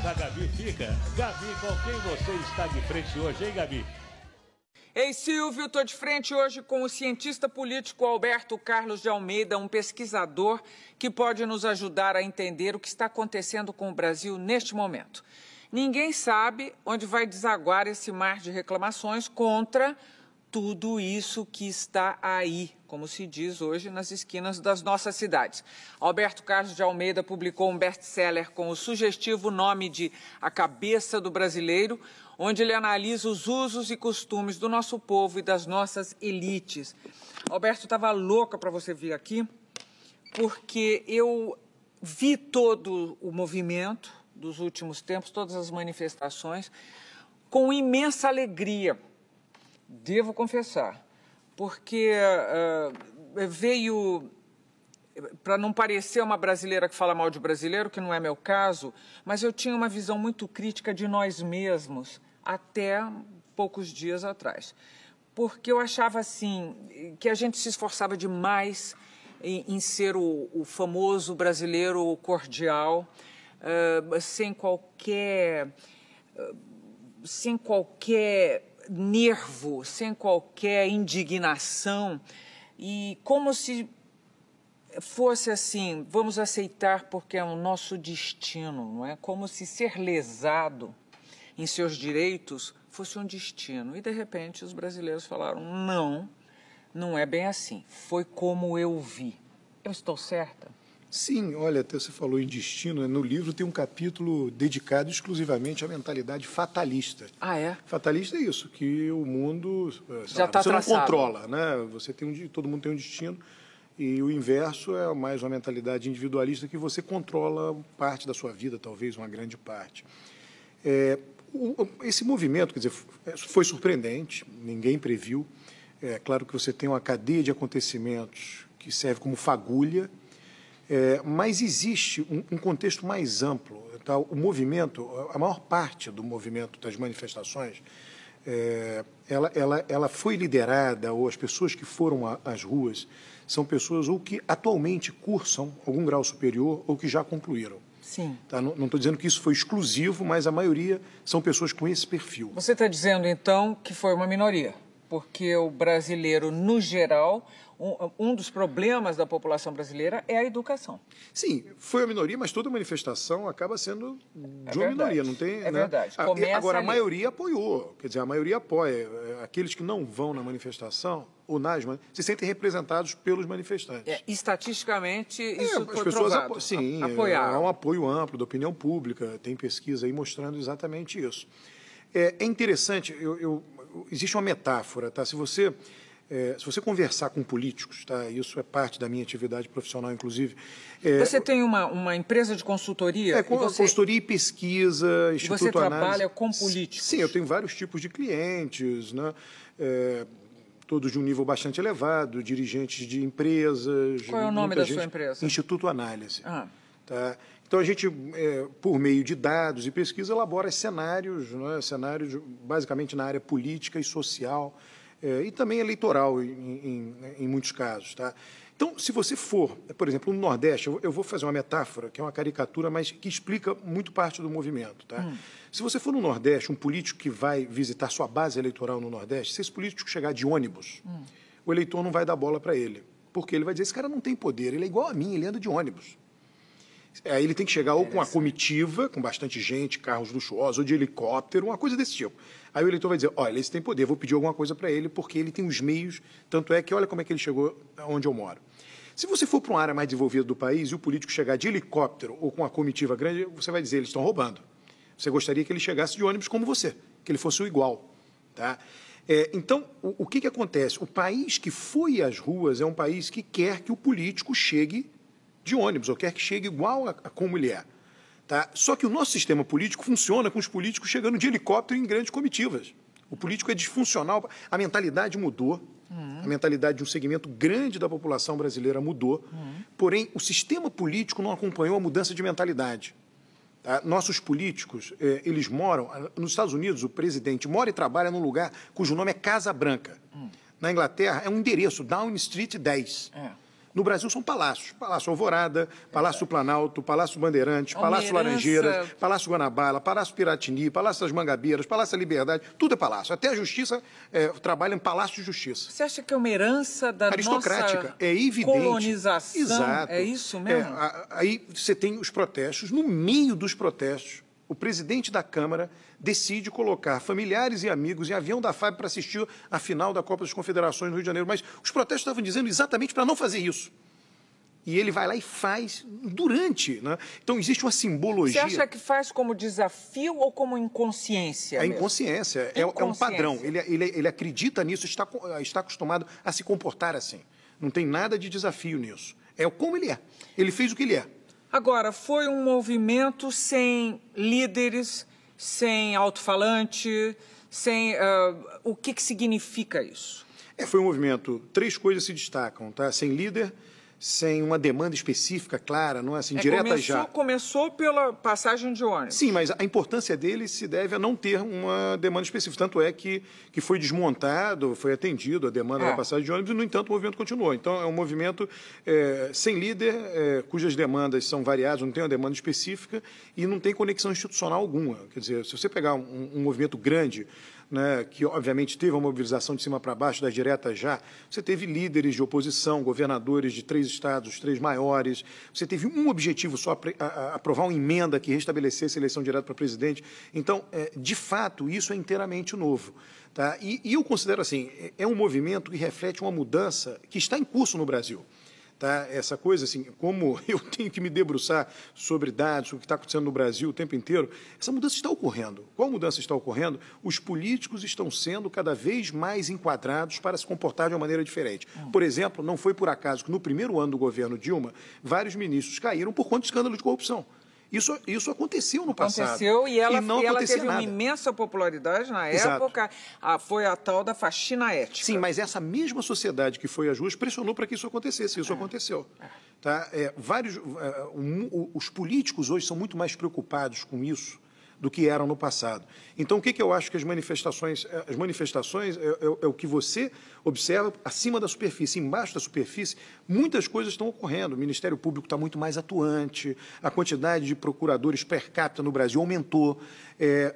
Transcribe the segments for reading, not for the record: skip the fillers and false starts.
a Gabi fica. Gabi, com quem você está de frente hoje, hein, Gabi? Ei, Silvio, estou de frente hoje com o cientista político Alberto Carlos de Almeida, um pesquisador que pode nos ajudar a entender o que está acontecendo com o Brasil neste momento. Ninguém sabe onde vai desaguar esse mar de reclamações contra tudo isso que está aí, como se diz hoje, nas esquinas das nossas cidades. Alberto Carlos de Almeida publicou um best-seller com o sugestivo nome de A Cabeça do Brasileiro, onde ele analisa os usos e costumes do nosso povo e das nossas elites. Alberto, estava louca para você vir aqui, porque eu vi todo o movimento dos últimos tempos, todas as manifestações, com imensa alegria, devo confessar, porque veio, para não parecer uma brasileira que fala mal de brasileiro, que não é meu caso, mas eu tinha uma visão muito crítica de nós mesmos até poucos dias atrás, porque eu achava assim que a gente se esforçava demais em ser o famoso brasileiro cordial, sem qualquer nervo, sem qualquer indignação, e como se fosse assim, vamos aceitar porque é o nosso destino, não é? Como se ser lesado em seus direitos fosse um destino. E, de repente, os brasileiros falaram, não, não é bem assim, foi como eu vi. Eu estou certa? Sim, olha, até você falou em destino, no livro tem um capítulo dedicado exclusivamente à mentalidade fatalista. Ah, é? Fatalista é isso, que o mundo já está você traçado. Não controla, né? Você tem todo mundo tem um destino, e o inverso é mais uma mentalidade individualista que você controla parte da sua vida, talvez uma grande parte. Esse movimento, quer dizer, foi surpreendente, ninguém previu. É claro que você tem uma cadeia de acontecimentos que serve como fagulha, mas existe um contexto mais amplo. Tá? O movimento, a maior parte do movimento das manifestações, ela foi liderada, ou as pessoas que foram às ruas são pessoas ou que atualmente cursam algum grau superior ou que já concluíram. Sim. Tá? Não estou dizendo que isso foi exclusivo, mas a maioria são pessoas com esse perfil. Você está dizendo, então, que foi uma minoria, porque o brasileiro, no geral, um dos problemas da população brasileira é a educação. Sim, foi a minoria, mas toda manifestação acaba sendo de uma minoria, não tem? É verdade. Agora, a maioria apoiou, quer dizer, a maioria apoia. Aqueles que não vão na manifestação, ou se sentem representados pelos manifestantes. Estatisticamente, isso foi pessoas provado. Sim, há um apoio amplo da opinião pública, tem pesquisa aí mostrando exatamente isso. É interessante, existe uma metáfora, tá? Se você conversar com políticos, tá? Isso é parte da minha atividade profissional, inclusive. Você tem uma empresa de consultoria? Consultoria e pesquisa, Instituto Você trabalha Análise. com políticos? Sim, eu tenho vários tipos de clientes, né? Todos de um nível bastante elevado, dirigentes de empresas. Qual é o nome da sua empresa? Instituto Análise. Tá? Então, a gente, por meio de dados e pesquisa, elabora cenários, né? Cenários basicamente na área política e social, e também eleitoral, em muitos casos. Tá? Então, se você for, por exemplo, no Nordeste, eu vou fazer uma metáfora, que é uma caricatura, mas que explica muito parte do movimento. Tá? Se você for no Nordeste, um político que vai visitar sua base eleitoral no Nordeste, se esse político chegar de ônibus, o eleitor não vai dar bola para ele, porque ele vai dizer, esse cara não tem poder, ele é igual a mim, ele anda de ônibus. Aí ele tem que chegar ou com uma comitiva, com bastante gente, carros luxuosos, ou de helicóptero, uma coisa desse tipo. Aí o eleitor vai dizer, olha, esse tem poder, vou pedir alguma coisa para ele, porque ele tem os meios, tanto é que olha como é que ele chegou onde eu moro. Se você for para uma área mais desenvolvida do país e o político chegar de helicóptero ou com uma comitiva grande, você vai dizer, eles estão roubando. Você gostaria que ele chegasse de ônibus como você, que ele fosse o igual. Tá? Então, o que acontece? O país que foi às ruas é um país que quer que o político chegue de ônibus, ou quer que chegue igual a como ele é. Tá? Só que o nosso sistema político funciona com os políticos chegando de helicóptero em grandes comitivas. O político é disfuncional, a mentalidade mudou, a mentalidade de um segmento grande da população brasileira mudou, porém o sistema político não acompanhou a mudança de mentalidade. Tá? Nossos políticos, eles moram, nos Estados Unidos o presidente mora e trabalha num lugar cujo nome é Casa Branca. Na Inglaterra é um endereço, Downing Street 10. No Brasil são palácios. Palácio Alvorada, Palácio do Planalto, Palácio Bandeirantes, Palácio Laranjeiras, Palácio Guanabara, Palácio Piratini, Palácio das Mangabeiras, Palácio da Liberdade, tudo é palácio. Até a Justiça trabalha em Palácio de Justiça. Você acha que é uma herança da aristocrática, nossa é evidente. colonização? Exato. É isso mesmo? Aí você tem os protestos. No meio dos protestos, o presidente da Câmara decide colocar familiares e amigos em avião da FAB para assistir a final da Copa das Confederações no Rio de Janeiro. Mas os protestos estavam dizendo exatamente para não fazer isso. E ele vai lá e faz durante, né? Então, existe uma simbologia. Você acha que faz como desafio ou como inconsciência? É inconsciência, é um padrão. Ele acredita nisso, está acostumado a se comportar assim. Não tem nada de desafio nisso. É como ele é. Ele fez o que ele é. Agora, foi um movimento sem líderes, sem alto-falante, sem... o que significa isso? Foi um movimento, 3 coisas se destacam, tá? Sem líder, sem uma demanda específica, clara, não é assim, direta já. Começou pela passagem de ônibus. Sim, mas a importância dele se deve a não ter uma demanda específica. Tanto é que foi desmontado, foi atendido a demanda da passagem de ônibus e, no entanto, o movimento continuou. Então, é um movimento sem líder, cujas demandas são variadas, não tem uma demanda específica e não tem conexão institucional alguma. Quer dizer, se você pegar um movimento grande, né, que obviamente teve uma mobilização de cima para baixo, das diretas já, você teve líderes de oposição, governadores de 3 estados, os 3 maiores, você teve um objetivo só, aprovar uma emenda que restabelecesse a eleição direta para presidente. Então, de fato, isso é inteiramente novo. Tá? E eu considero assim, é um movimento que reflete uma mudança que está em curso no Brasil. Tá? Essa coisa, assim, como eu tenho que me debruçar sobre dados, sobre o que está acontecendo no Brasil o tempo inteiro, essa mudança está ocorrendo. Qual mudança está ocorrendo? Os políticos estão sendo cada vez mais enquadrados para se comportar de uma maneira diferente. Por exemplo, não foi por acaso que no primeiro ano do governo Dilma, vários ministros caíram por conta de escândalo de corrupção. Isso aconteceu no passado. Aconteceu e ela teve nada. uma imensa popularidade na época. Foi a tal da faxina ética. Sim, mas essa mesma sociedade que foi às ruas pressionou para que isso acontecesse. Isso aconteceu. Tá? Os políticos hoje são muito mais preocupados com isso do que eram no passado. Então, o que eu acho que as manifestações é o que você observa acima da superfície, embaixo da superfície, muitas coisas estão ocorrendo. O Ministério Público está muito mais atuante, a quantidade de procuradores per capita no Brasil aumentou,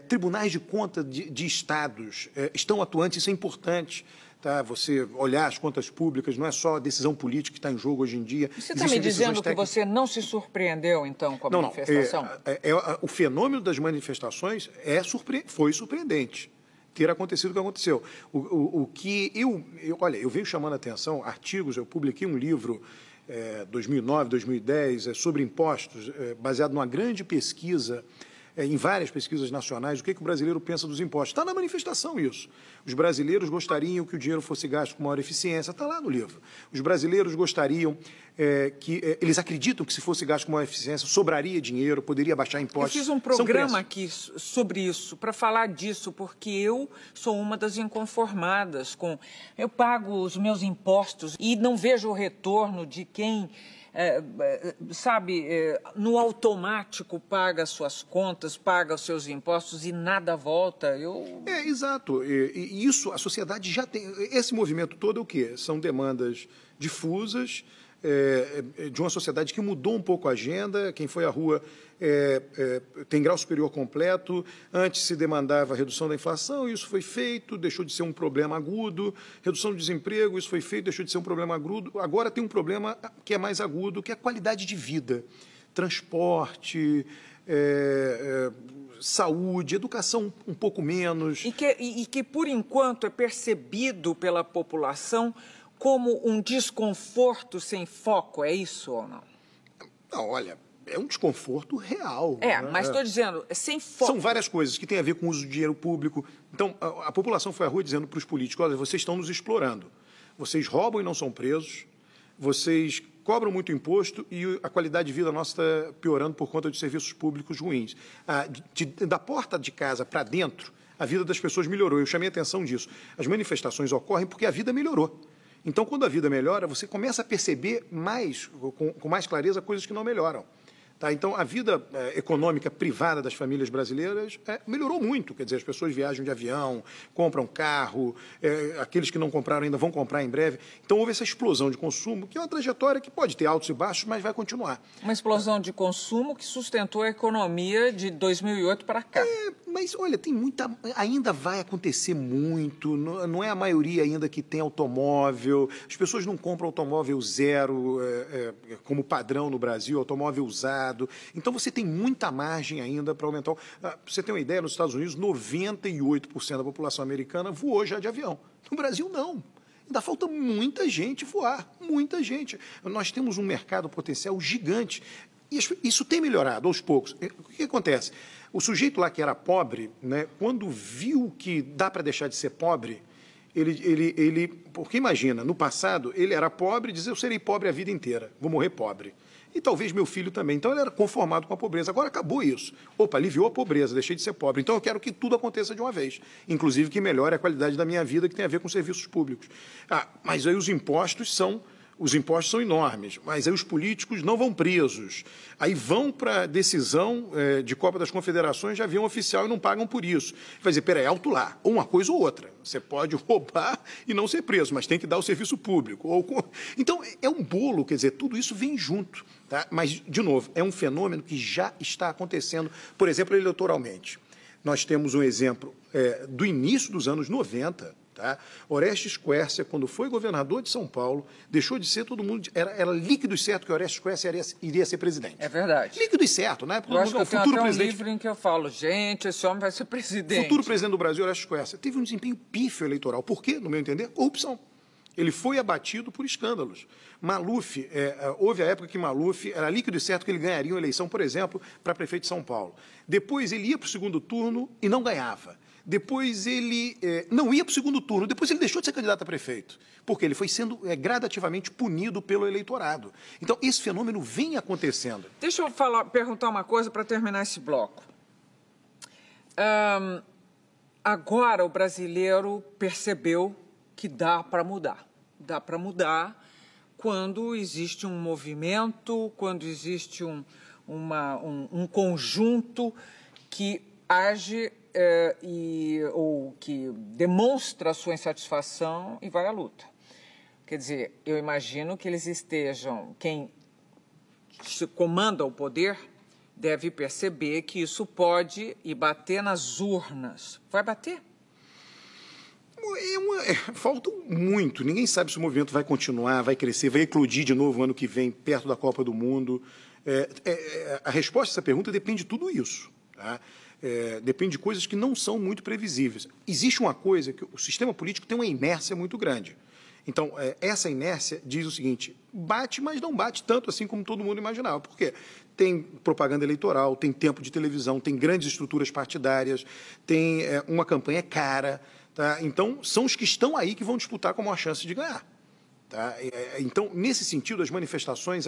tribunais de conta de estados estão atuantes, isso é importante. Tá? Você olhar as contas públicas, não é só a decisão política que está em jogo hoje em dia. Você está me dizendo que você não se surpreendeu, então, com a manifestação? O fenômeno das manifestações foi surpreendente ter acontecido o que aconteceu. Olha, eu venho chamando a atenção, artigos, eu publiquei um livro 2009, 2010, sobre impostos, baseado numa grande pesquisa, em várias pesquisas nacionais, o que o brasileiro pensa dos impostos. Está na manifestação isso. Os brasileiros gostariam que o dinheiro fosse gasto com maior eficiência. Está lá no livro. Os brasileiros gostariam eles acreditam que se fosse gasto com maior eficiência, sobraria dinheiro, poderia baixar impostos. Eu fiz um programa aqui sobre isso, para falar disso, porque eu sou uma das inconformadas com... Eu pago os meus impostos e não vejo o retorno de quem... no automático paga as suas contas, paga os seus impostos e nada volta. Exato. E isso, a sociedade já tem... Esse movimento todo é o quê? São demandas difusas, de uma sociedade que mudou um pouco a agenda. Quem foi à rua tem grau superior completo. Antes se demandava a redução da inflação, isso foi feito, deixou de ser um problema agudo. Redução do desemprego, isso foi feito, deixou de ser um problema agudo. Agora tem um problema que é mais agudo, que é a qualidade de vida. Transporte, saúde, educação um pouco menos. E que, por enquanto, é percebido pela população como um desconforto sem foco, é isso ou não? Não, olha, é um desconforto real. Mas estou dizendo, sem foco. São várias coisas que têm a ver com o uso do dinheiro público. Então, a população foi à rua dizendo para os políticos, olha, vocês estão nos explorando. Vocês roubam e não são presos, vocês cobram muito imposto e a qualidade de vida nossa está piorando por conta de serviços públicos ruins. Da porta de casa para dentro, a vida das pessoas melhorou. Eu chamei a atenção disso. As manifestações ocorrem porque a vida melhorou. Então, quando a vida melhora, você começa a perceber com mais clareza coisas que não melhoram. Tá? Então, a vida econômica privada das famílias brasileiras melhorou muito. Quer dizer, as pessoas viajam de avião, compram carro, aqueles que não compraram ainda vão comprar em breve. Então, houve essa explosão de consumo, que é uma trajetória que pode ter altos e baixos, mas vai continuar. Uma explosão de consumo que sustentou a economia de 2008 para cá. Mas, olha, tem muita... Ainda vai acontecer muito, não é a maioria ainda que tem automóvel, as pessoas não compram automóvel zero como padrão no Brasil, automóvel usado. Então, você tem muita margem ainda para aumentar. Para você ter uma ideia, nos Estados Unidos, 98% da população americana voou já de avião. No Brasil, não. Ainda falta muita gente voar, muita gente. Nós temos um mercado potencial gigante. Isso tem melhorado aos poucos. O que acontece? O sujeito lá que era pobre, né, quando viu que dá para deixar de ser pobre, porque imagina, no passado, ele era pobre e dizia, eu serei pobre a vida inteira, vou morrer pobre. E talvez meu filho também. Então, ele era conformado com a pobreza. Agora acabou isso. Opa, aliviou a pobreza, deixei de ser pobre. Então, eu quero que tudo aconteça de uma vez. Inclusive, que melhore a qualidade da minha vida, que tem a ver com serviços públicos. Mas aí os impostos são enormes, mas aí os políticos não vão presos. Aí vão para a decisão de Copa das Confederações de avião oficial e não pagam por isso. Vai dizer, peraí, alto lá, ou uma coisa ou outra. Você pode roubar e não ser preso, mas tem que dar o serviço público. Então, é um bolo, quer dizer, tudo isso vem junto. Tá? Mas, de novo, é um fenômeno que já está acontecendo, por exemplo, eleitoralmente. Nós temos um exemplo do início dos anos 90, tá? Orestes Quércia, quando foi governador de São Paulo, deixou de ser todo mundo... Era líquido e certo que Orestes Quércia iria ser presidente. É verdade. Líquido e certo, né? Eu acho que eu tenho até um livro em que eu falo, gente, esse homem vai ser presidente. Futuro presidente do Brasil, Orestes Quércia, teve um desempenho pífio eleitoral. Por quê? No meu entender, corrupção. Ele foi abatido por escândalos. Maluf, houve a época que Maluf era líquido e certo que ele ganharia uma eleição, por exemplo, para prefeito de São Paulo. Depois ele ia para o segundo turno e não ganhava. Depois ele não ia para o segundo turno, depois ele deixou de ser candidato a prefeito, porque ele foi sendo gradativamente punido pelo eleitorado. Então, esse fenômeno vem acontecendo. Deixa eu perguntar uma coisa para terminar esse bloco. Agora o brasileiro percebeu que dá para mudar. Dá para mudar quando existe um movimento, quando existe um conjunto que age ou que demonstra a sua insatisfação e vai à luta. Quer dizer, eu imagino que eles estejam, quem se comanda o poder deve perceber que isso pode ir bater nas urnas. Vai bater? Falta muito. Ninguém sabe se o movimento vai continuar, vai crescer, vai eclodir de novo ano que vem, perto da Copa do Mundo. A resposta a essa pergunta depende de tudo isso. Tá? Depende de coisas que não são muito previsíveis. Existe uma coisa que o sistema político tem uma inércia muito grande. Então, essa inércia diz o seguinte, bate, mas não bate tanto assim como todo mundo imaginava. Por quê? Tem propaganda eleitoral, tem tempo de televisão, tem grandes estruturas partidárias, tem uma campanha cara. Tá? Então, são os que estão aí que vão disputar com a maior chance de ganhar. Tá? Então, nesse sentido, as manifestações,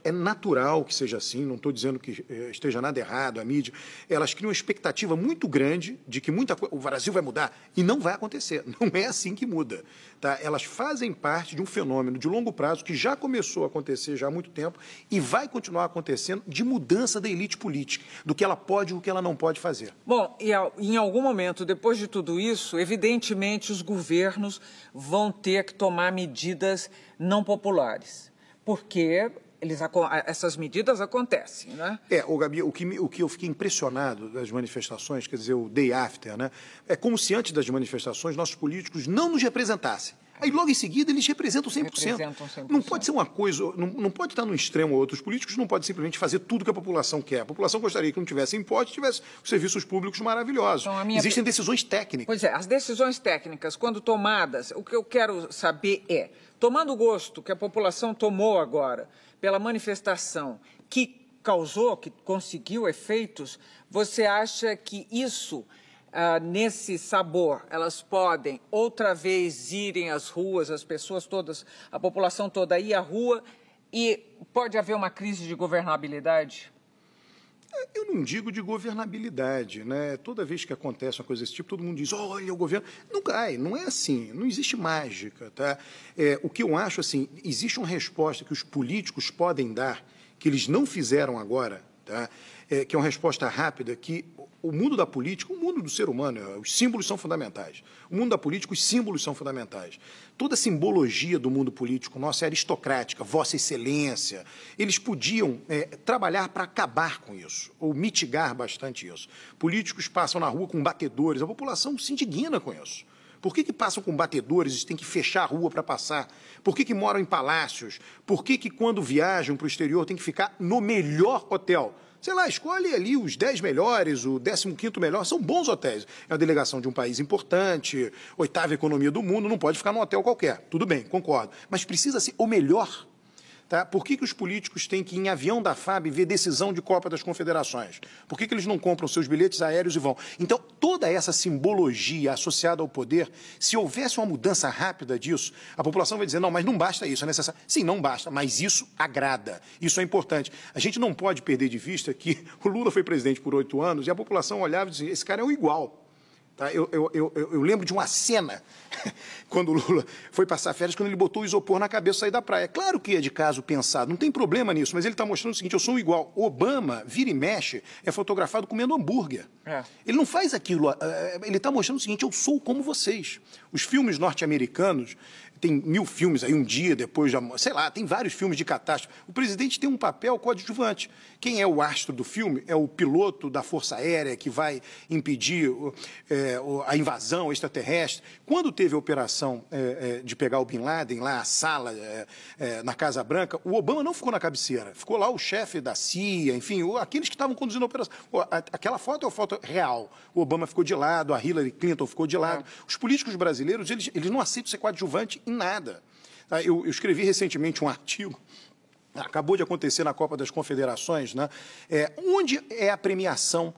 é natural que seja assim, não estou dizendo que esteja nada errado, a mídia, elas criam uma expectativa muito grande de que o Brasil vai mudar, e não vai acontecer, não é assim que muda. Tá? Elas fazem parte de um fenômeno de longo prazo que já começou a acontecer já há muito tempo e vai continuar acontecendo de mudança da elite política, do que ela pode e o que ela não pode fazer. Bom, e em algum momento, depois de tudo isso, evidentemente os governos vão ter que tomar medidas não populares, porque essas medidas acontecem, né? Gabi, o que eu fiquei impressionado das manifestações, quer dizer, o day after, né? É como se antes das manifestações nossos políticos não nos representassem. Aí, logo em seguida, eles representam 100%. Representam 100%. Não pode ser uma coisa, não pode estar num extremo ou outro. Os políticos não podem simplesmente fazer tudo que a população quer. A população gostaria que não tivesse impostos, tivesse os serviços públicos maravilhosos. Então, existem decisões técnicas. Pois é, as decisões técnicas, quando tomadas, o que eu quero saber é, tomando o gosto que a população tomou agora pela manifestação que causou, que conseguiu efeitos, você acha que isso... nesse sabor, elas podem outra vez irem às ruas, as pessoas todas, a população toda ir à rua e pode haver uma crise de governabilidade? Eu não digo de governabilidade, né? Toda vez que acontece uma coisa desse tipo, todo mundo diz, olha, o governo... Não cai, não é assim, não existe mágica, tá? O que eu acho, assim, existe uma resposta que os políticos podem dar que eles não fizeram agora, tá? Que é uma resposta rápida, que o mundo da política, o mundo do ser humano, os símbolos são fundamentais. O mundo da política, os símbolos são fundamentais. Toda a simbologia do mundo político nosso é aristocrática, Vossa Excelência. Eles podiam trabalhar para acabar com isso, ou mitigar bastante isso. Políticos passam na rua com batedores, a população se indigna com isso. Por que passam com batedores e tem que fechar a rua para passar? Por que moram em palácios? Por que quando viajam para o exterior tem que ficar no melhor hotel? Sei lá, escolhe ali os 10 melhores, o 15º melhor, são bons hotéis. É a delegação de um país importante, 8ª economia do mundo, não pode ficar num hotel qualquer. Tudo bem, concordo. Mas precisa ser o melhor. Tá? Por que os políticos têm que ir em avião da FAB ver decisão de Copa das Confederações? Por que eles não compram seus bilhetes aéreos e vão? Então, toda essa simbologia associada ao poder, se houvesse uma mudança rápida disso, a população vai dizer, não, mas não basta isso, é necessário. Sim, não basta, mas isso agrada, isso é importante. A gente não pode perder de vista que o Lula foi presidente por 8 anos e a população olhava e dizia, esse cara é um igual. Tá? Eu lembro de uma cena, quando o Lula foi passar férias, quando ele botou o isopor na cabeça e sair da praia. Claro que é de caso pensado, não tem problema nisso, mas ele está mostrando o seguinte, eu sou um igual. Obama, vira e mexe, é fotografado comendo hambúrguer. Ele não faz aquilo, ele está mostrando o seguinte, eu sou como vocês. Os filmes norte-americanos, tem 1000 filmes aí, um dia depois, sei lá, tem vários filmes de catástrofe. O presidente tem um papel coadjuvante. Quem é o astro do filme? É o piloto da Força Aérea que vai impedir a invasão extraterrestre. Quando teve a operação de pegar o Bin Laden, lá a sala na Casa Branca, o Obama não ficou na cabeceira. Ficou lá o chefe da CIA, enfim, aqueles que estavam conduzindo a operação. Aquela foto é uma foto real. O Obama ficou de lado, a Hillary Clinton ficou de lado. Os políticos brasileiros, eles não aceitam ser coadjuvante em nada. Eu escrevi recentemente um artigo, acabou de acontecer na Copa das Confederações, né? Onde é a premiação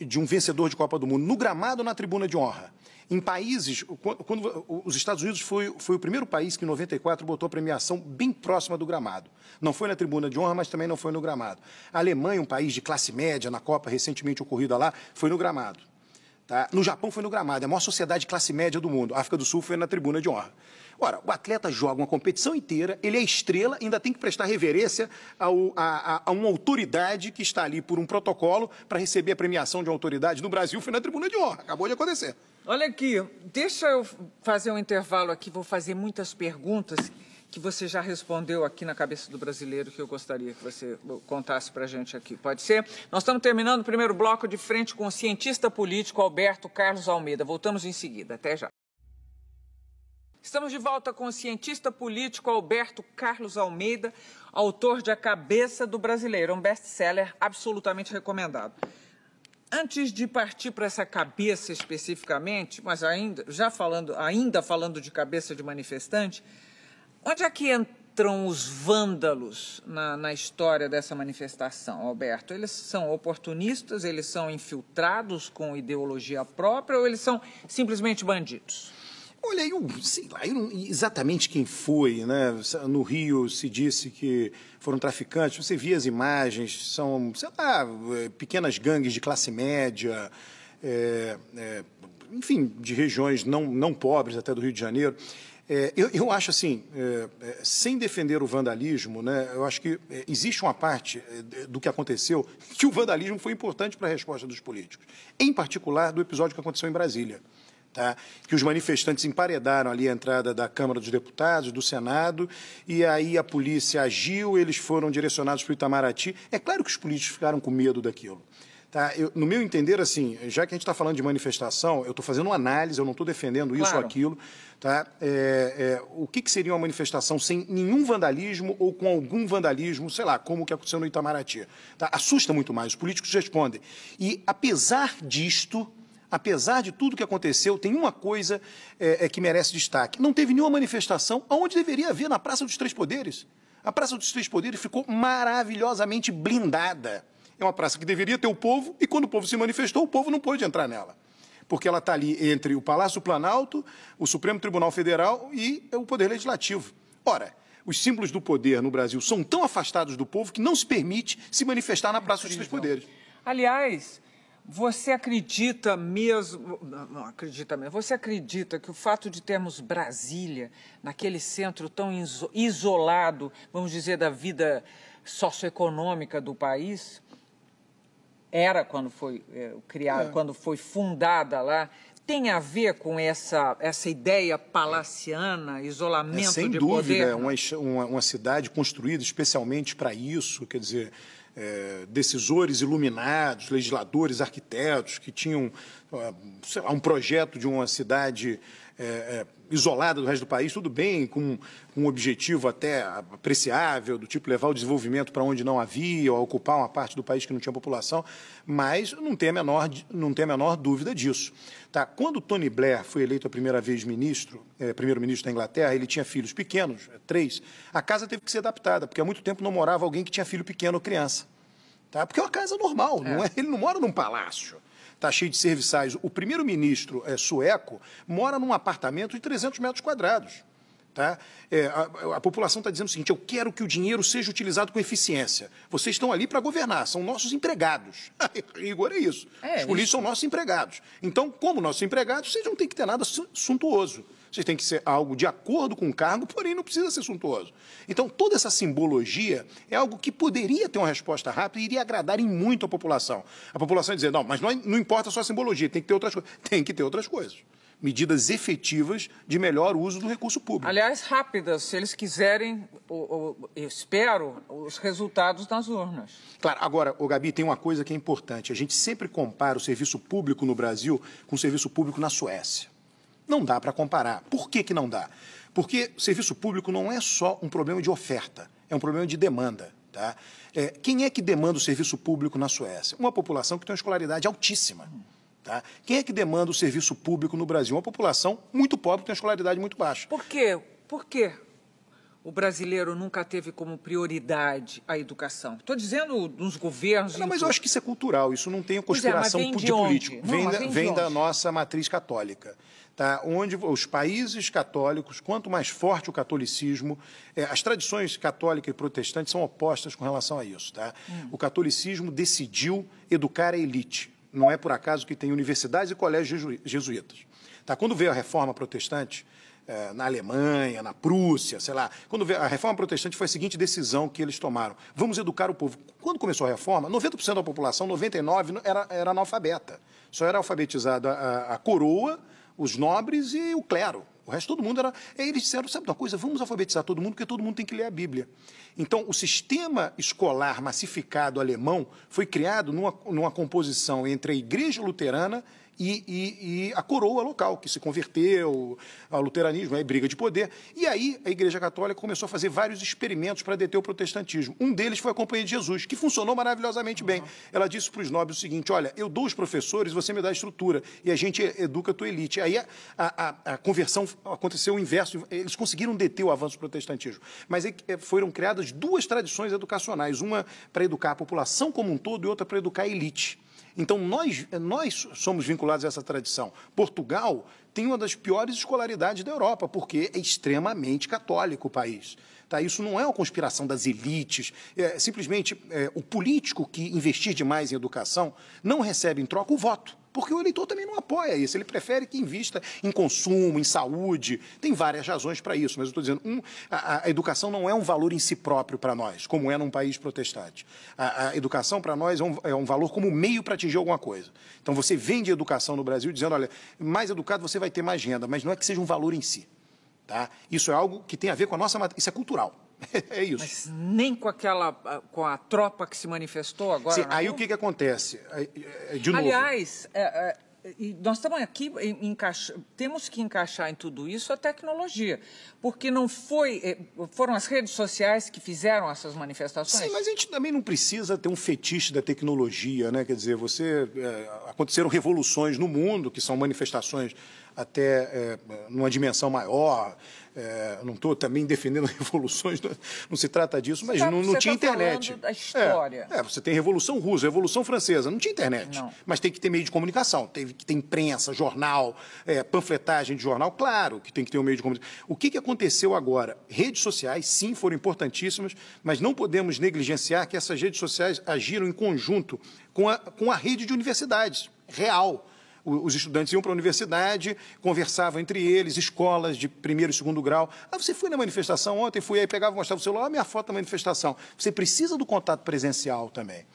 de um vencedor de Copa do Mundo? No gramado ou na tribuna de honra? Em países, quando os Estados Unidos foi o primeiro país que, em 94, botou a premiação bem próxima do gramado. Não foi na tribuna de honra, mas também não foi no gramado. A Alemanha, um país de classe média, na Copa recentemente ocorrida lá, foi no gramado. Tá? No Japão foi no gramado, é a maior sociedade de classe média do mundo. A África do Sul foi na tribuna de honra. Ora, o atleta joga uma competição inteira, ele é estrela, ainda tem que prestar reverência a uma autoridade que está ali por um protocolo para receber a premiação de uma autoridade. No Brasil foi na tribuna de honra, acabou de acontecer. Olha aqui, deixa eu fazer um intervalo aqui, vou fazer muitas perguntas que você já respondeu aqui na cabeça do brasileiro, que eu gostaria que você contasse para a gente aqui. Pode ser? Nós estamos terminando o primeiro bloco de frente com o cientista político Alberto Carlos Almeida. Voltamos em seguida. Até já. Estamos de volta com o cientista político Alberto Carlos Almeida, autor de A Cabeça do Brasileiro, um best-seller absolutamente recomendado. Antes de partir para essa cabeça especificamente, mas ainda falando de cabeça de manifestante, onde é que entram os vândalos na história dessa manifestação, Alberto? Eles são oportunistas, eles são infiltrados com ideologia própria ou eles são simplesmente bandidos? Olha, sei lá, exatamente quem foi, né? No Rio se disse que foram traficantes, você via as imagens, são, sei lá, pequenas gangues de classe média, enfim, de regiões não pobres até do Rio de Janeiro. Eu acho assim, sem defender o vandalismo, né, eu acho que existe uma parte do que aconteceu que o vandalismo foi importante para a resposta dos políticos, em particular do episódio que aconteceu em Brasília. Tá? Que os manifestantes emparedaram ali a entrada da Câmara dos Deputados, do Senado, e aí a polícia agiu, eles foram direcionados para o Itamaraty. É claro que os políticos ficaram com medo daquilo. Tá? No meu entender, assim, já que a gente está falando de manifestação, eu estou fazendo uma análise, eu não estou defendendo isso ou aquilo. Tá? O que seria uma manifestação sem nenhum vandalismo ou com algum vandalismo, sei lá, como o que aconteceu no Itamaraty? Tá? Assusta muito mais, os políticos respondem. E, apesar disto, apesar de tudo que aconteceu, tem uma coisa que merece destaque. Não teve nenhuma manifestação onde deveria haver, na Praça dos Três Poderes. A Praça dos Três Poderes ficou maravilhosamente blindada. É uma praça que deveria ter o povo, e quando o povo se manifestou, o povo não pôde entrar nela. Porque ela está ali entre o Palácio do Planalto, o Supremo Tribunal Federal e o Poder Legislativo. Ora, os símbolos do poder no Brasil são tão afastados do povo que não se permite se manifestar na Praça dos Três Poderes. Aliás, você acredita mesmo, você acredita que o fato de termos Brasília, naquele centro tão isolado, vamos dizer, da vida socioeconômica do país, era quando foi criada, quando foi fundada lá, tem a ver com essa ideia palaciana, isolamento sem de dúvida, poder? é uma cidade construída especialmente para isso, quer dizer, decisores iluminados, legisladores, arquitetos que tinham sei lá, um projeto de uma cidade isolada do resto do país, tudo bem, com um objetivo até apreciável, do tipo levar o desenvolvimento para onde não havia, ou ocupar uma parte do país que não tinha população, mas não tem a menor dúvida disso. Tá? Quando Tony Blair foi eleito a primeira vez primeiro-ministro da Inglaterra, ele tinha filhos pequenos, 3, a casa teve que ser adaptada, porque há muito tempo não morava alguém que tinha filho pequeno ou criança. Tá? Porque é uma casa normal, ele não mora num palácio. Está cheio de serviçais. O primeiro-ministro sueco mora num apartamento de 300 metros quadrados. Tá? A população está dizendo o seguinte: eu quero que o dinheiro seja utilizado com eficiência. Vocês estão ali para governar, são nossos empregados. Igor, é isso. Os políticos são nossos empregados. Então, como nossos empregados, vocês não têm que ter nada suntuoso. Vocês têm que ser algo de acordo com o cargo, porém não precisa ser suntuoso. Então, toda essa simbologia é algo que poderia ter uma resposta rápida e iria agradar em muito a população. A população ia dizer, não, mas não importa só a simbologia, tem que ter outras coisas. Tem que ter outras coisas. Medidas efetivas de melhor uso do recurso público. Aliás, rápidas, se eles quiserem, eu espero, os resultados nas urnas. Claro, agora, Gabi, tem uma coisa que é importante. A gente sempre compara o serviço público no Brasil com o serviço público na Suécia. Não dá para comparar. Por que não dá? Porque o serviço público não é só um problema de oferta, é um problema de demanda. Tá? Quem é que demanda o serviço público na Suécia? Uma população que tem uma escolaridade altíssima. Tá? Quem é que demanda o serviço público no Brasil? Uma população muito pobre que tem uma escolaridade muito baixa. Por quê? Por quê o brasileiro nunca teve como prioridade a educação? Estou dizendo nos governos... Não, mas eu acho que isso é cultural, isso não tem conspiração de político. Vem da nossa matriz católica. Tá? Onde os países católicos, quanto mais forte o catolicismo, as tradições católica e protestante são opostas com relação a isso. Tá? O catolicismo decidiu educar a elite. Não é por acaso que tem universidades e colégios jesuítas. Tá? Quando veio a reforma protestante, na Alemanha, na Prússia, sei lá, quando veio a reforma protestante foi a seguinte decisão que eles tomaram: vamos educar o povo. Quando começou a reforma, 90% da população, 99% era analfabeta. Só era alfabetizada a coroa, os nobres e o clero. O resto, todo mundo era... Eles disseram, sabe de uma coisa, vamos alfabetizar todo mundo, porque todo mundo tem que ler a Bíblia. Então, o sistema escolar massificado alemão foi criado numa composição entre a Igreja Luterana e a coroa local, que se converteu ao luteranismo, aí briga de poder. E aí a Igreja Católica começou a fazer vários experimentos para deter o protestantismo. Um deles foi a Companhia de Jesus, que funcionou maravilhosamente bem. Ela disse para os nobres o seguinte: olha, eu dou os professores, você me dá a estrutura, e a gente educa a tua elite. Aí a conversão aconteceu o inverso, eles conseguiram deter o avanço do protestantismo. Mas aí foram criadas duas tradições educacionais, uma para educar a população como um todo e outra para educar a elite. Então, nós somos vinculados a essa tradição. Portugal tem uma das piores escolaridades da Europa, porque é extremamente católico o país. Tá? Isso não é uma conspiração das elites. Simplesmente, o político que investir demais em educação não recebe em troca o voto, porque o eleitor também não apoia isso. Ele prefere que invista em consumo, em saúde. Tem várias razões para isso, mas eu estou dizendo, a educação não é um valor em si próprio para nós, como é num país protestante. A educação para nós é um valor como meio para atingir alguma coisa. Então, você vende educação no Brasil dizendo, olha, mais educado você vai ter mais renda, mas não é que seja um valor em si. Tá? Isso é algo que tem a ver com a nossa... Isso é cultural. É isso. Mas nem com a tropa que se manifestou agora? Sim, aí o que acontece? De novo... Aliás, nós estamos aqui, temos que encaixar em tudo isso a tecnologia, porque não foram as redes sociais que fizeram essas manifestações? Sim, mas a gente também não precisa ter um fetiche da tecnologia, né? Quer dizer, aconteceram revoluções no mundo, que são manifestações até numa dimensão maior. Não estou também defendendo revoluções, não se trata disso, mas não tinha internet. Da história. Você tem Revolução Russa, Revolução Francesa, não tinha internet. Não. Mas tem que ter meio de comunicação, tem que ter imprensa, jornal, panfletagem de jornal, claro que tem que ter um meio de comunicação. O que aconteceu agora? Redes sociais, sim, foram importantíssimas, mas não podemos negligenciar que essas redes sociais agiram em conjunto com a rede de universidades real. os estudantes iam para a universidade, conversavam entre eles, escolas de primeiro e segundo grau. Ah, você foi na manifestação ontem? Fui, aí pegava e mostrava o celular, a minha foto da manifestação. Você precisa do contato presencial também.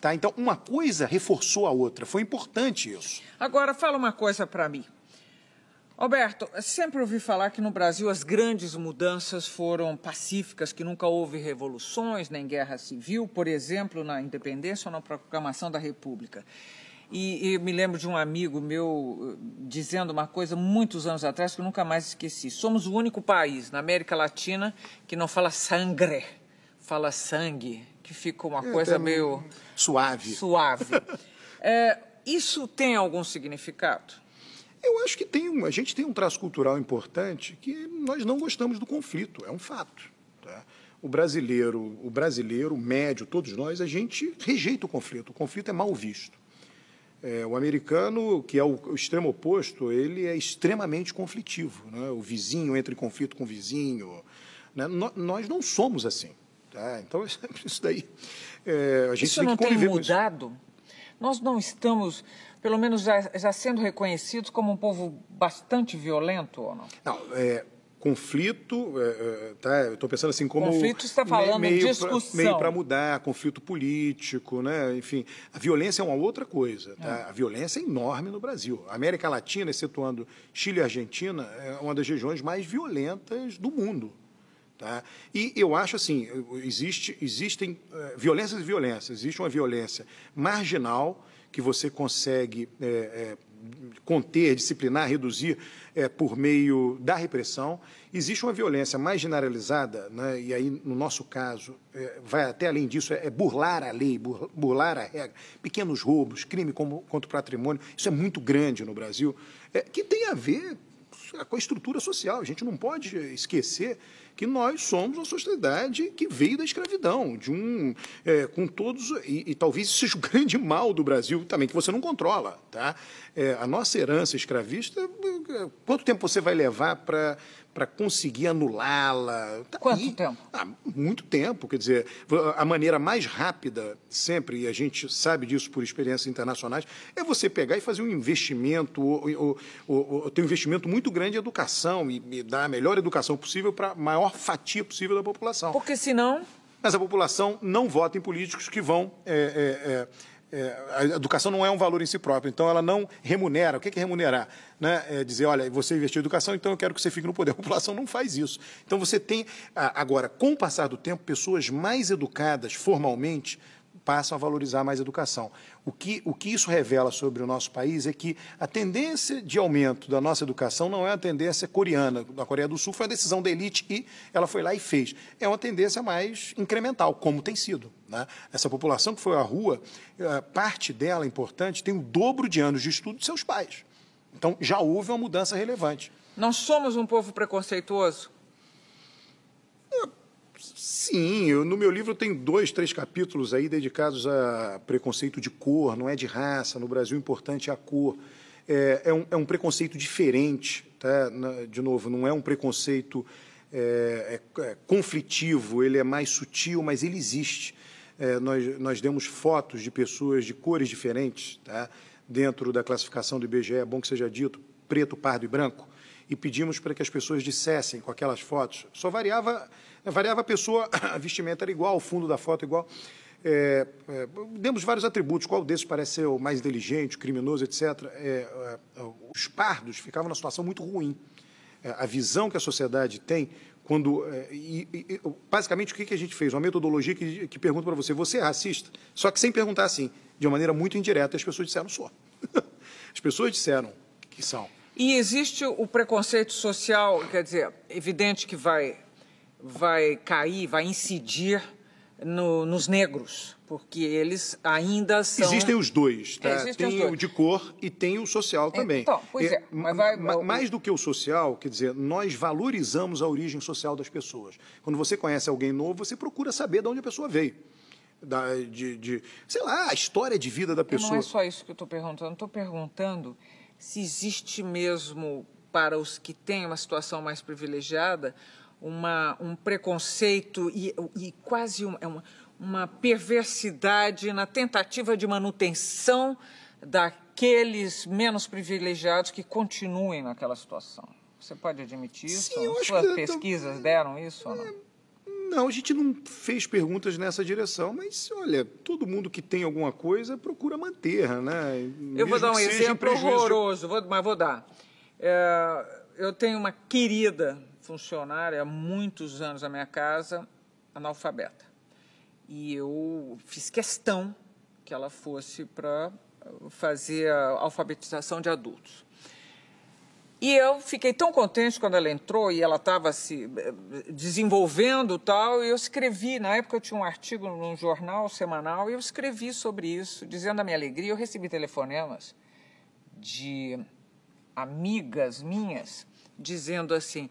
Tá? Então, uma coisa reforçou a outra. Foi importante isso. Agora, fala uma coisa para mim. Alberto, sempre ouvi falar que no Brasil as grandes mudanças foram pacíficas, que nunca houve revoluções, nem guerra civil, por exemplo, na independência ou na proclamação da República. E me lembro de um amigo meu dizendo uma coisa muitos anos atrás que eu nunca mais esqueci. Somos o único país na América Latina que não fala sangre, fala sangue, que fica uma coisa meio... Suave. Isso tem algum significado? Eu acho que a gente tem um traço cultural importante que nós não gostamos do conflito, é um fato. Tá? O brasileiro médio, todos nós, a gente rejeita o conflito é mal visto. O americano, que é o extremo oposto, ele é extremamente conflitivo. Né? O vizinho entra em conflito com o vizinho. Né? Nós não somos assim. Tá? Então, isso daí... a gente isso não tem mudado? Nós não estamos, pelo menos, já sendo reconhecidos como um povo bastante violento, ou não? Não, conflito, tá? Eu estou pensando assim como... Conflito está falando de discussão. Meio para mudar, conflito político, né? Enfim, a violência é uma outra coisa. Tá? A violência é enorme no Brasil. A América Latina, excetuando Chile e Argentina, é uma das regiões mais violentas do mundo. Tá? E eu acho assim, existem violências e violências. Existe uma violência marginal que você consegue conter, disciplinar, reduzir por meio da repressão. Existe uma violência mais generalizada, né? E aí, no nosso caso, vai até além disso, é burlar a lei, burlar a regra. Pequenos roubos, crime contra o patrimônio, isso é muito grande no Brasil, que tem a ver com a estrutura social. A gente não pode esquecer que nós somos uma sociedade que veio da escravidão, com todos, e talvez isso seja o grande mal do Brasil também, que você não controla. Tá? A nossa herança escravista, quanto tempo você vai levar para conseguir anulá-la? Tá. Quanto tempo? Muito tempo. Quer dizer, a maneira mais rápida, sempre, e a gente sabe disso por experiências internacionais, é você pegar e fazer um investimento, ter um investimento muito grande em educação e dar a melhor educação possível para a maior fatia possível da população. Porque senão... Mas a população não vota em políticos que vão... a educação não é um valor em si próprio, então ela não remunera. O que é remunerar? Né? É dizer, olha, você investiu em educação, então eu quero que você fique no poder. A população não faz isso. Então você tem, agora, com o passar do tempo, pessoas mais educadas formalmente passam a valorizar mais a educação. O que isso revela sobre o nosso país é que a tendência de aumento da nossa educação não é a tendência coreana. Da Coreia do Sul foi uma decisão da elite e ela foi lá e fez. É uma tendência mais incremental, como tem sido. Né? Essa população que foi à rua, parte dela, importante, tem o dobro de anos de estudo de seus pais. Então, já houve uma mudança relevante. Nós somos um povo preconceituoso? Sim, no meu livro tem 2, 3 capítulos aí dedicados a preconceito de cor, não é de raça. No Brasil, o importante é a cor. É um preconceito diferente, tá? De novo, não é um preconceito conflitivo, ele é mais sutil, mas ele existe. Nós demos fotos de pessoas de cores diferentes, tá? Dentro da classificação do IBGE, é bom que seja dito, preto, pardo e branco, e pedimos para que as pessoas dissessem com aquelas fotos. Só variava a pessoa, a vestimenta era igual, o fundo da foto igual. Demos vários atributos, qual desses parece ser o mais inteligente, o criminoso, etc. Os pardos ficavam numa situação muito ruim. A visão que a sociedade tem, quando... basicamente, o que a gente fez? Uma metodologia que pergunta para você, você é racista? Só que sem perguntar assim, de uma maneira muito indireta, as pessoas disseram, sou. As pessoas disseram que são. E existe o preconceito social, quer dizer, evidente que vai cair, vai incidir nos negros, porque eles ainda são... Existem os dois, tá? Tem o de cor e tem o social também. Então, pois mas mais do que o social, quer dizer, nós valorizamos a origem social das pessoas. Quando você conhece alguém novo, você procura saber de onde a pessoa veio. Sei lá, a história de vida da pessoa. Não é só isso que eu estou perguntando. Estou perguntando se existe mesmo, para os que têm uma situação mais privilegiada, um preconceito e quase uma perversidade na tentativa de manutenção aqueles menos privilegiados que continuem naquela situação. Você pode admitir isso? Sim, eu acho Suas que pesquisas deram isso ou não? Não, a gente não fez perguntas nessa direção, mas, olha, todo mundo que tem alguma coisa procura manter, né? Eu vou dar um exemplo horroroso, mas vou dar. Eu tenho uma querida funcionária há muitos anos na minha casa, analfabeta. E eu fiz questão que ela fosse para fazer a alfabetização de adultos. E eu fiquei tão contente quando ela entrou e ela estava se desenvolvendo e tal, e eu escrevi, na época eu tinha um artigo num jornal semanal, e eu escrevi sobre isso, dizendo a minha alegria. Eu recebi telefonemas de amigas minhas, dizendo assim,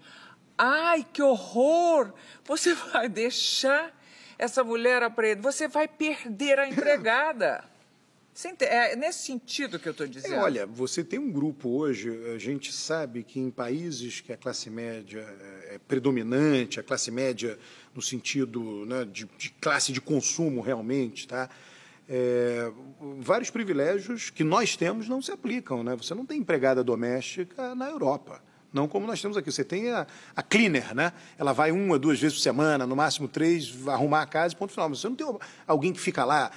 ai, que horror, você vai deixar essa mulher aprender, você vai perder a empregada. É nesse sentido que eu estou dizendo. Olha, você tem um grupo hoje, a gente sabe que em países que a classe média é predominante, a classe média no sentido, né, de classe de consumo realmente, tá? Vários privilégios que nós temos não se aplicam, né? Você não tem empregada doméstica na Europa. Não como nós temos aqui. Você tem a cleaner, né? Ela vai 1 a 2 vezes por semana, no máximo 3, arrumar a casa e ponto final. Você não tem alguém que fica lá,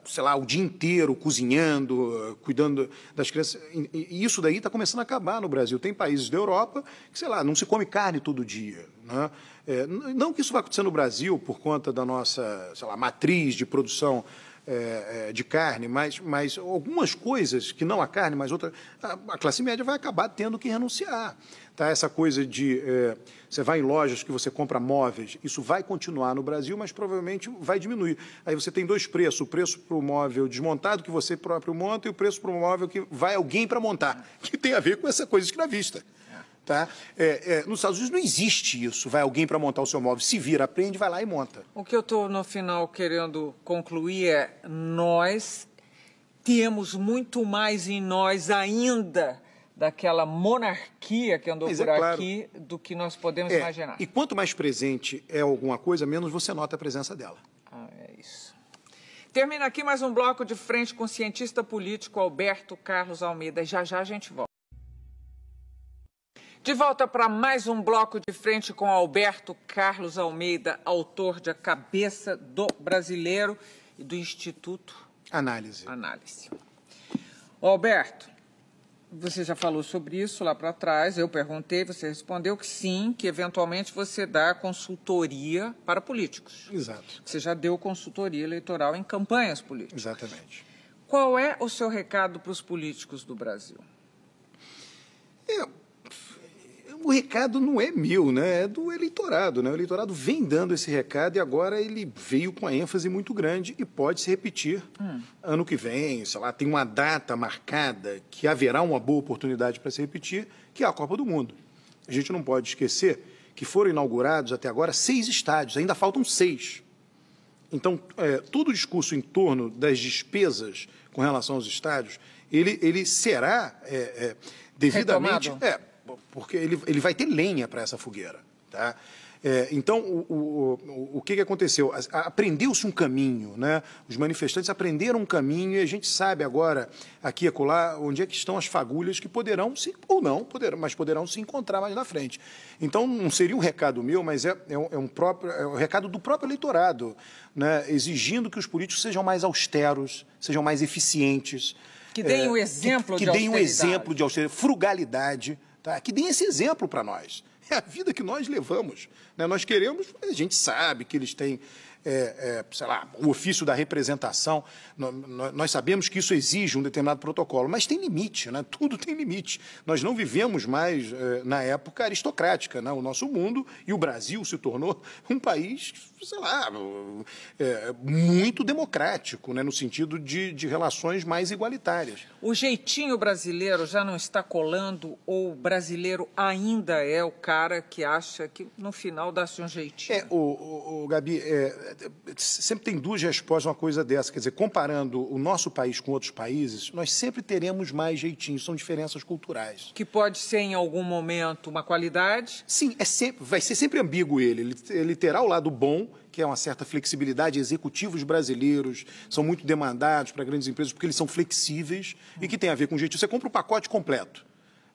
sei lá, o dia inteiro cozinhando, cuidando das crianças. E isso daí está começando a acabar no Brasil. Tem países da Europa que, sei lá, não se come carne todo dia, né? Não que isso vai acontecer no Brasil por conta da nossa, sei lá, matriz de produção de carne, mas algumas coisas que não a carne, mas outras, a classe média vai acabar tendo que renunciar. Tá? Essa coisa de você vai em lojas que você compra móveis, isso vai continuar no Brasil, mas provavelmente vai diminuir. Aí você tem dois preços, o preço para o móvel desmontado, que você próprio monta, e o preço para o móvel que vai alguém para montar, que tem a ver com essa coisa escravista. Tá? Nos Estados Unidos não existe isso, vai alguém para montar o seu móvel, se vira, aprende, vai lá e monta. O que eu estou, no final, querendo concluir é, nós temos muito mais em nós ainda daquela monarquia que andou por aqui do que nós podemos imaginar. E quanto mais presente é alguma coisa, menos você nota a presença dela. É isso. Termina aqui mais um bloco de frente com o cientista político Alberto Carlos Almeida. Já já a gente volta. De volta para mais um bloco de frente com Alberto Carlos Almeida, autor de A Cabeça do Brasileiro e do Instituto Análise. Alberto, você já falou sobre isso lá para trás, eu perguntei, você respondeu que sim, que eventualmente você dá consultoria para políticos. Exato. Você já deu consultoria eleitoral em campanhas políticas. Exatamente. Qual é o seu recado para os políticos do Brasil? O recado não é meu, né? É do eleitorado, né? O eleitorado vem dando esse recado e agora ele veio com uma ênfase muito grande e pode se repetir ano que vem, sei lá, tem uma data marcada que haverá uma boa oportunidade para se repetir, que é a Copa do Mundo. A gente não pode esquecer que foram inaugurados até agora 6 estádios, ainda faltam 6. Então, todo o discurso em torno das despesas com relação aos estádios, ele será devidamente... porque ele vai ter lenha para essa fogueira. Tá? Então, o que aconteceu? Aprendeu-se um caminho, né? Os manifestantes aprenderam um caminho e a gente sabe agora, aqui e acolá, onde é que estão as fagulhas que poderão, ou não, mas poderão se encontrar mais na frente. Então, não seria um recado meu, mas é um recado do próprio eleitorado, né? Exigindo que os políticos sejam mais austeros, sejam mais eficientes. Que deem o exemplo de austeridade. Que deem o exemplo de austeridade, frugalidade. Tá? Que deem esse exemplo para nós. É a vida que nós levamos. Né? Nós queremos, a gente sabe que eles têm, sei lá, o ofício da representação. Nós sabemos que isso exige um determinado protocolo, mas tem limite, né? Tudo tem limite. Nós não vivemos mais na época aristocrática, né? O nosso mundo e o Brasil se tornou um país, sei lá, muito democrático, né? No sentido de relações mais igualitárias. O jeitinho brasileiro já não está colando ou o brasileiro ainda é o cara que acha que no final dá-se um jeitinho? Gabi, sempre tem duas respostas a uma coisa dessa. Quer dizer, comparando o nosso país com outros países, nós sempre teremos mais jeitinhos, são diferenças culturais. Que pode ser, em algum momento, uma qualidade? Sim, vai ser sempre ambíguo ele terá o lado bom, que é uma certa flexibilidade. Executivos brasileiros são muito demandados para grandes empresas porque eles são flexíveis e que tem a ver com jeitinho. Você compra o pacote completo.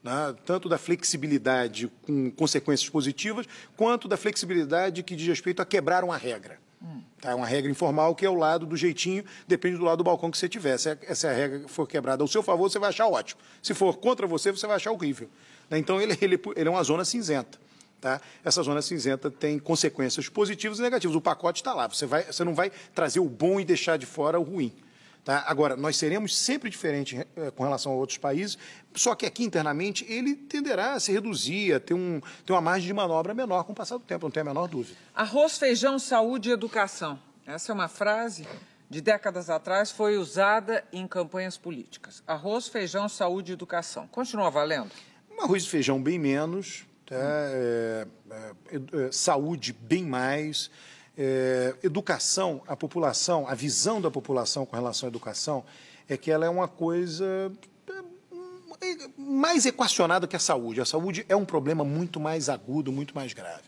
Né? Tanto da flexibilidade com consequências positivas, quanto da flexibilidade que diz respeito a quebrar uma regra. Tá? Uma regra informal que é o lado do jeitinho, depende do lado do balcão que você tiver. Se essa regra for quebrada ao seu favor, você vai achar ótimo. Se for contra você, você vai achar horrível. Né? Então, ele é uma zona cinzenta. Tá? Essa zona cinzenta tem consequências positivas e negativas. O pacote está lá. Você não vai trazer o bom e deixar de fora o ruim. Tá? Agora, nós seremos sempre diferentes com relação a outros países, só que aqui internamente ele tenderá a se reduzir, a ter uma margem de manobra menor com o passar do tempo, não tem a menor dúvida. Arroz, feijão, saúde e educação. Essa é uma frase de décadas atrás, foi usada em campanhas políticas. Arroz, feijão, saúde e educação. Continua valendo? Arroz e feijão bem menos, tá? Saúde bem mais. Educação, a população, a visão da população com relação à educação é que ela é uma coisa mais equacionada que a saúde. A saúde é um problema muito mais agudo, muito mais grave.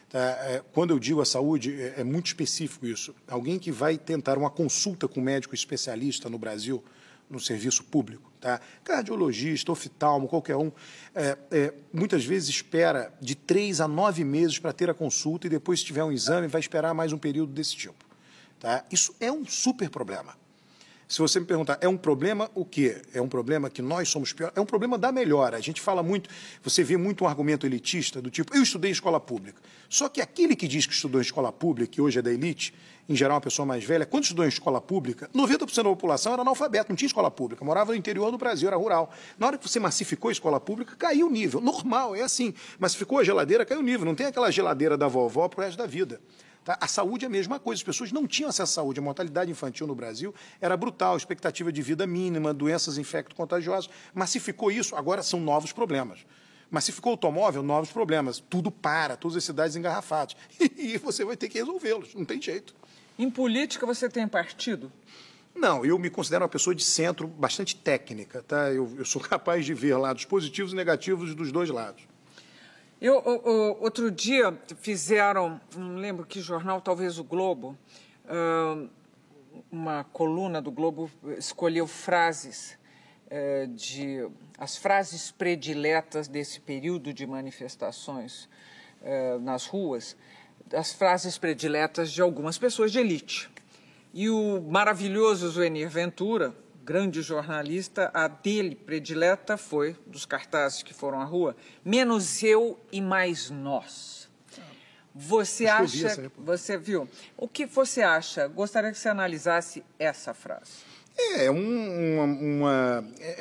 Tá? Quando eu digo a saúde, é muito específico isso. Alguém que vai tentar uma consulta com um médico especialista no Brasil, no serviço público, tá? Cardiologista, oftalmo, qualquer um, muitas vezes espera de 3 a 9 meses para ter a consulta e depois, se tiver um exame, vai esperar mais um período desse tipo. Tá? Isso é um super problema. Se você me perguntar, é um problema o quê? É um problema que nós somos pior? É um problema da melhora. A gente fala muito, você vê muito um argumento elitista do tipo, eu estudei em escola pública. Só que aquele que diz que estudou em escola pública, que hoje é da elite, em geral uma pessoa mais velha, quando estudou em escola pública, 90% da população era analfabeto, não tinha escola pública, morava no interior do Brasil, era rural. Na hora que você massificou a escola pública, caiu o nível. Normal, é assim. Massificou a geladeira, caiu o nível. Não tem aquela geladeira da vovó pro resto da vida. Tá? A saúde é a mesma coisa, as pessoas não tinham acesso à saúde. A mortalidade infantil no Brasil era brutal, expectativa de vida mínima, doenças infecto-contagiosas. Massificou isso, agora são novos problemas. Massificou o automóvel, novos problemas. Tudo para, todas as cidades engarrafadas. E você vai ter que resolvê-los, não tem jeito. Em política, você tem partido? Não, eu me considero uma pessoa de centro bastante técnica. Tá? Eu sou capaz de ver lados positivos e negativos dos dois lados. Outro dia fizeram, não lembro que jornal, talvez o Globo, uma coluna do Globo escolheu frases, as frases prediletas desse período de manifestações nas ruas, as frases prediletas de algumas pessoas de elite. E o maravilhoso Zuenir Ventura, grande jornalista, a dele predileta foi, dos cartazes que foram à rua, menos eu e mais nós. Você acha, você viu, o que você acha? Gostaria que você analisasse essa frase. É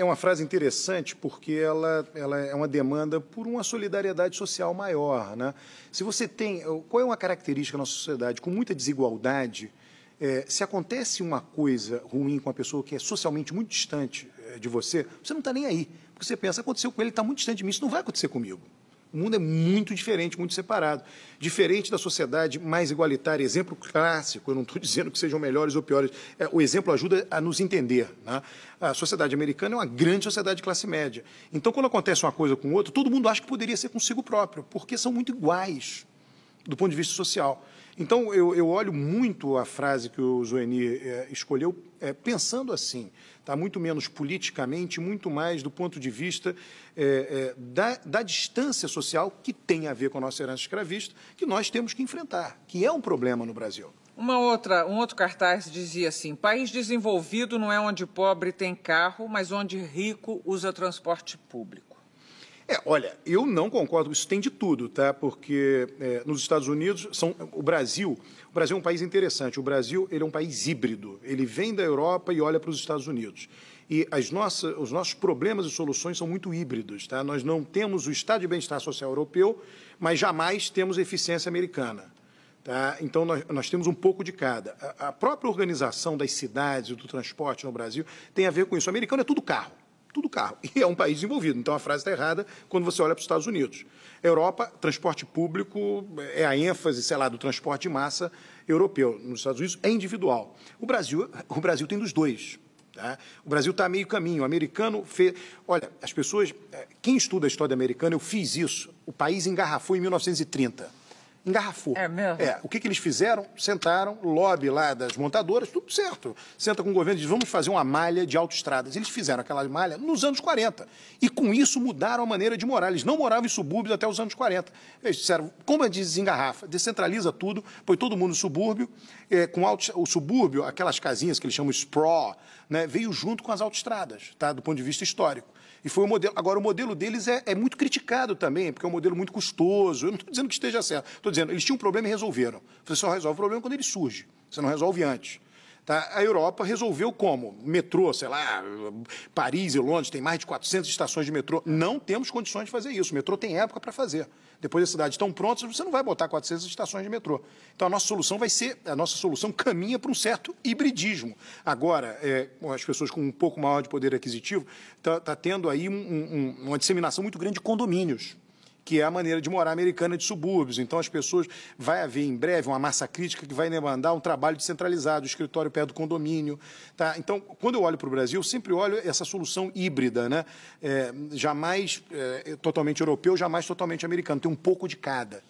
uma frase interessante porque ela é uma demanda por uma solidariedade social maior, né? Se você tem, qual é uma característica na nossa sociedade com muita desigualdade? Se acontece uma coisa ruim com uma pessoa que é socialmente muito distante de você, você não está nem aí. Porque você pensa, aconteceu com ele, está muito distante de mim, isso não vai acontecer comigo. O mundo é muito diferente, muito separado. Diferente da sociedade mais igualitária, exemplo clássico, eu não estou dizendo que sejam melhores ou piores, o exemplo ajuda a nos entender. Né? A sociedade americana é uma grande sociedade de classe média. Então, quando acontece uma coisa com outra, todo mundo acha que poderia ser consigo próprio, porque são muito iguais do ponto de vista social. Então, eu olho muito a frase que o Zuenir escolheu pensando assim, tá? Muito menos politicamente, muito mais do ponto de vista da distância social que tem a ver com a nossa herança escravista, que nós temos que enfrentar, que é um problema no Brasil. Um outro cartaz dizia assim, país desenvolvido não é onde pobre tem carro, mas onde rico usa transporte público. Olha, eu não concordo, isso tem de tudo, tá? Porque nos Estados Unidos, o Brasil é um país interessante, o Brasil ele é um país híbrido, ele vem da Europa e olha para os Estados Unidos. E os nossos problemas e soluções são muito híbridos, tá? Nós não temos o estado de bem-estar social europeu, mas jamais temos a eficiência americana. Tá? Então, nós temos um pouco de cada. A própria organização das cidades e do transporte no Brasil tem a ver com isso. O americano é tudo carro. Tudo carro. E é um país desenvolvido. Então, a frase está errada quando você olha para os Estados Unidos. Europa, transporte público é a ênfase, sei lá, do transporte de massa europeu. Nos Estados Unidos é individual. O Brasil tem dos dois. Tá? O Brasil está a meio caminho. O americano fez... Olha, as pessoas... Quem estuda a história americana, eu fiz isso. O país engarrafou em 1930. Engarrafou. É mesmo? O que eles fizeram? Sentaram, lobby lá das montadoras, tudo certo. Senta com o governo e diz, vamos fazer uma malha de autoestradas. Eles fizeram aquela malha nos anos 40. E com isso mudaram a maneira de morar. Eles não moravam em subúrbios até os anos 40. Eles disseram, como a gente desengarrafa? Descentraliza tudo, põe todo mundo no subúrbio. O subúrbio, aquelas casinhas que eles chamam sprawl, né, veio junto com as autoestradas, tá, do ponto de vista histórico. E foi o modelo. Agora, o modelo deles é muito criticado também, porque é um modelo muito custoso. Eu não estou dizendo que esteja certo. Estou dizendo, eles tinham um problema e resolveram. Você só resolve o problema quando ele surge. Você não resolve antes. Tá? A Europa resolveu como? Metrô, sei lá, Paris e Londres tem mais de 400 estações de metrô. Não temos condições de fazer isso. O metrô tem época para fazer. Depois as cidades estão prontas, você não vai botar 400 estações de metrô. Então, a nossa solução caminha para um certo hibridismo. Agora, as pessoas com um pouco maior de poder aquisitivo, está tendo aí uma disseminação muito grande de condomínios, que é a maneira de morar americana de subúrbios. Então, as pessoas... Vai haver, em breve, uma massa crítica que vai demandar um trabalho descentralizado, o escritório perto do condomínio. Tá? Então, quando eu olho para o Brasil, eu sempre olho essa solução híbrida, né? Jamais totalmente europeu, jamais totalmente americano. Tem um pouco de cada.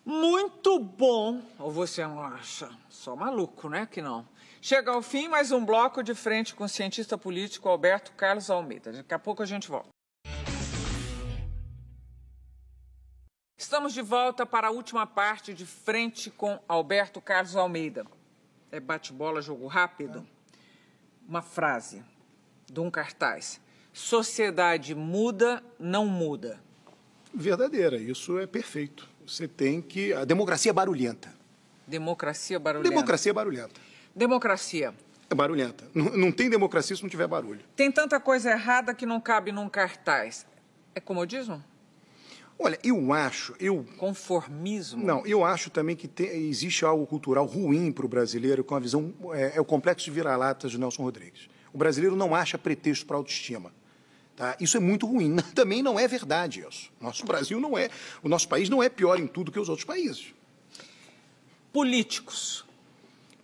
Muito bom. Ou você não acha? Só maluco, né? Que não. Chega ao fim mais um bloco de frente com o cientista político Alberto Carlos Almeida. Daqui a pouco a gente volta. Estamos de volta para a última parte de frente com Alberto Carlos Almeida. É bate-bola, jogo rápido? Uma frase de um cartaz. Sociedade muda, não muda. Verdadeira, isso é perfeito. Você tem que... A democracia é barulhenta. Democracia barulhenta. Democracia é barulhenta. Democracia. É barulhenta. Não tem democracia se não tiver barulho. Tem tanta coisa errada que não cabe num cartaz. É comodismo? Olha, eu acho... Conformismo? Não, eu acho também que existe algo cultural ruim para o brasileiro com a visão... É o complexo de vira-latas de Nelson Rodrigues. O brasileiro não acha pretexto para autoestima. Tá? Isso é muito ruim. Também não é verdade isso. Nosso Brasil não é... O nosso país não é pior em tudo que os outros países. Políticos.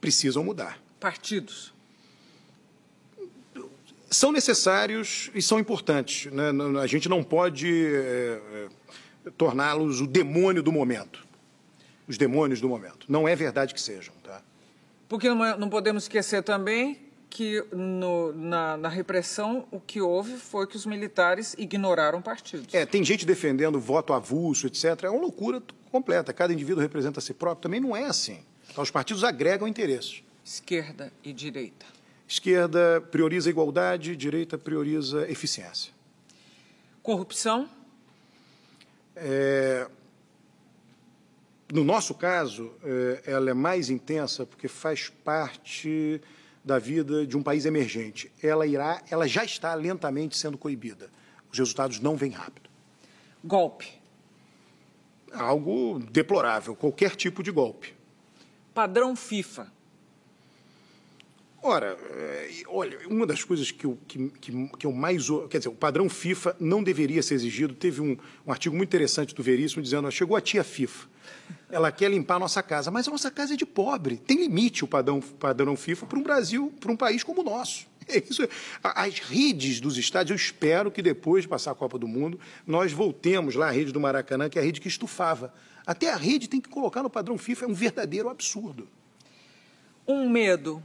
Precisam mudar. Partidos. São necessários e são importantes, né? A gente não pode torná-los o demônio do momento. Os demônios do momento. Não é verdade que sejam. Tá? Porque não podemos esquecer também que na repressão o que houve foi que os militares ignoraram partidos. Tem gente defendendo voto avulso, etc. É uma loucura completa. Cada indivíduo representa a si próprio. Também não é assim. Então, os partidos agregam interesses. Esquerda e direita. Esquerda prioriza a igualdade, direita prioriza a eficiência. Corrupção? No nosso caso, ela é mais intensa porque faz parte da vida de um país emergente. Ela já está lentamente sendo coibida. Os resultados não vêm rápido. Golpe? Algo deplorável, qualquer tipo de golpe. Padrão FIFA? Ora, olha, uma das coisas que eu mais... Quer dizer, o padrão FIFA não deveria ser exigido. Teve um artigo muito interessante do Veríssimo dizendo, chegou a tia FIFA, ela quer limpar a nossa casa, mas a nossa casa é de pobre. Tem limite o padrão FIFA para um Brasil, para um país como o nosso. Isso, as redes dos estádios, eu espero que depois de passar a Copa do Mundo, nós voltemos lá à rede do Maracanã, que é a rede que estufava. Até a rede tem que colocar no padrão FIFA, é um verdadeiro absurdo. Um medo?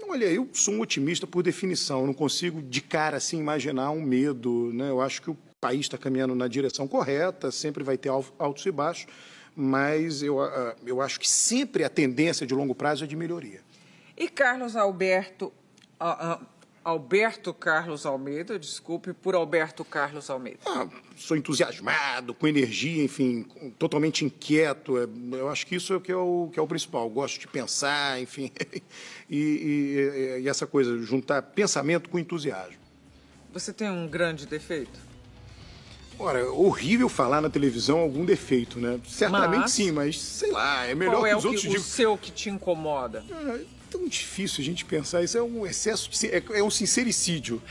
Olha, eu sou um otimista por definição, eu não consigo de cara assim imaginar um medo, né? Eu acho que o país está caminhando na direção correta, sempre vai ter altos e baixos, mas eu acho que sempre a tendência de longo prazo é de melhoria. E Alberto Carlos Almeida, desculpe, por Alberto Carlos Almeida. Sou entusiasmado, com energia, enfim, totalmente inquieto. Eu acho que isso é o que é o principal. Eu gosto de pensar, enfim, e essa coisa, juntar pensamento com entusiasmo. Você tem um grande defeito? Ora, horrível falar na televisão algum defeito, né? Certamente sim, mas sei lá, é melhor que os outros digam. Qual é o seu que te incomoda? tão difícil a gente pensar, isso é um excesso, é um sincericídio.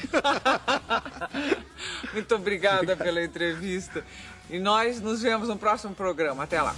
Muito obrigada pela entrevista. E nós nos vemos no próximo programa. Até lá.